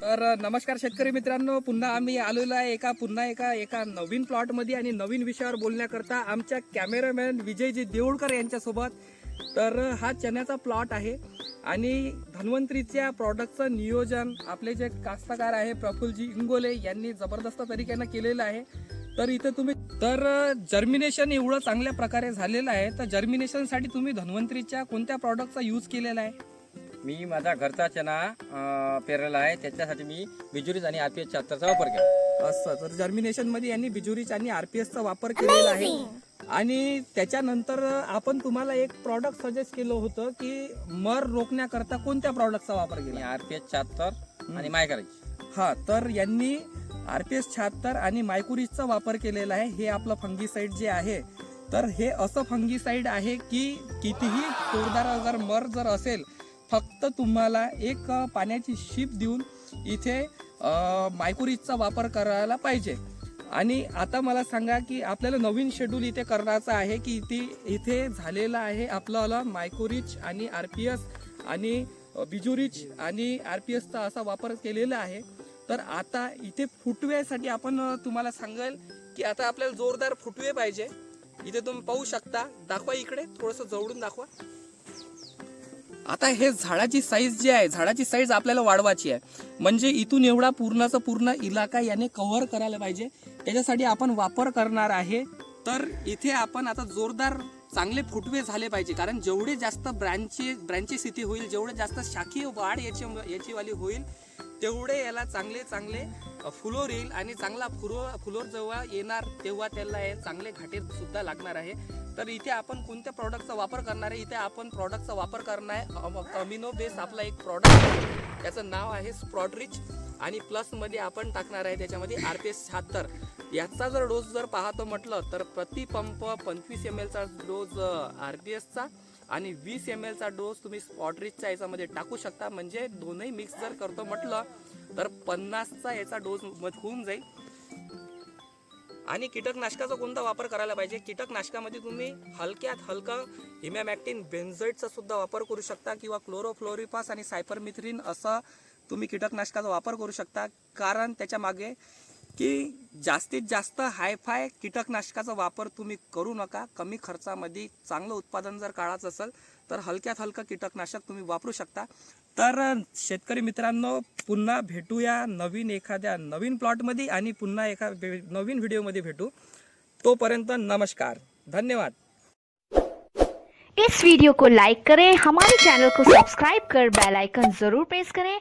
तर नमस्कार शेतकरी मित्रांनो, पुन्हा आम्ही आलेलो आहे एका नवीन प्लॉट मध्ये आणि नवीन विषयावर बोलण्याकरता आमच्या कॅमेरामॅन विजयजी देऊळकर यांच्यासोबत. तर हा चण्याचा प्लॉट आहे आणि धन्वंतरीच्या प्रॉडक्टचं नियोजन आपले जे कास्तकार आहे प्रफुल्लजी इंगोले यांनी जबरदस्त तरीक्यानं केलेलं आहे. तर इथे तुम्ही जर्मिनेशन एवढं चांगल्या प्रकारे झालेलं आहे. तर जर्मिनेशनसाठी तुम्ही धन्वंतरीच्या कोणत्या प्रॉडक्टचा यूज केलेला आहे? मी माझा घरचा चना पेरलेला आहे, त्याच्यासाठी मी बिजुरीज आणि RPS 76चा वापर केला. असं तर जर्मिनेशन मध्ये यांनी बिजुरीच आणि RPSचा वापर केलेला आहे. आणि त्याच्यानंतर आपण तुम्हाला एक प्रॉडक्ट सजेस्ट केलं होतं की मर रोखण्याकरता कोणत्या प्रॉडक्टचा वापर मी केला? RPS 76 आणि मायकराज. हा, तर यांनी RPS 76 आणि मायकुरीजचा वापर केलेला आहे. हे आपलं फंगीसाइड जे आहे, तर हे असं फंगीसाइड आहे की कितीही जोरदार अगर मर जर असेल, फक्त तुम्हाला एक पाण्याची शिप देऊन इथे मायकुरीजचा वापर करायला पाहिजे. आणि आता मला सांगा की आपल्याला नवीन शेड्यूल इथे करण्याचा आहे की इथे झालेला आहे आपल्याला मायकुरीज आणि RPS आणि बिजुरीज आणि RPSचा असा वापर केलेला आहे. तर आता इथे फुटव्यासाठी आपण तुम्हाला सांगेल की आता आपल्याला जोरदार फुटवे पाहिजे. इथे तुम्ही पाहू शकता, दाखवा इकडे थोडंसं जवळून दाखवा. आता हे झाडाची साईज जी आहे, झाडाची साईज आपल्याला वाढवायची आहे. म्हणजे इथून एवढा पूर्णचा पूर्ण इलाका याने कव्हर करायला पाहिजे. त्याच्यासाठी आपण वापर करणार आहे. तर इथे आपण आता जोरदार चांगले फुटवे झाले पाहिजे, कारण जेवढे जास्त ब्रँचेस इथे होईल, जेवढे जास्त शाखीय वाढ याची वाली होईल, तेवढे याला चांगले फुलोर येईल. आणि चांगला फुलोर जेव्हा येणार तेव्हा त्याला चांगले घाटे सुद्धा लागणार आहे. तर इथे आपण कोणत्या प्रॉडक्टचा वापर करणार आहे? इथे आपण प्रॉडक्टचा वापर करणार आहे अमिनो बेस आपला एक प्रॉडक्ट आहे, त्याचं नाव आहे स्प्रॉडरिच. आणि प्लस मध्ये आपण टाकणार आहे त्याच्यामध्ये RPS 76. याचा जर डोस जर पाहतो म्हटलं तर प्रति पंप 25 ml चा डोस RPSचा आणि 20 ml चा डोस तुम्ही स्प्रॉडरिचच्या याच्यामध्ये टाकू शकता. म्हणजे दोन्ही मिक्स जर करतो म्हटलं तर 50चा याचा डोस होऊन जाईल. आणि कीटकनाशकाचा कोणता वापर करायला पाहिजे? कीटकनाशकामध्ये तुम्ही हलक्यात हलका इमॅमॅक्टिन बेन्झोएटचा सुद्धा वापर करू शकता, किंवा क्लोरोफ्लोरिपास आणि सायपरमिथ्रिन असा तुम्ही कीटकनाशकाचा वापर करू शकता. कारण त्याच्या मागे की जास्तीत जास्त हायफाय कीटकनाशकाचा वापर तुम्ही करू नका. कमी खर्चामध्ये चांगलं उत्पादन जर काढायचं असेल तर हलक्यात हलकं कीटकनाशक तुम्ही वापरू शकता. तर शेतकरी मित्रांनो, पुन्हा भेटूया एखाद्या नवीन प्लॉटमध्ये आणि पुन्हा एका नवीन व्हिडिओमध्ये भेटू. तोपर्यंत नमस्कार, धन्यवाद. इस वीडियो को लाइक करें, हमारे चैनल को सब्सक्राइब कर बेल आइकन जरूर प्रेस करें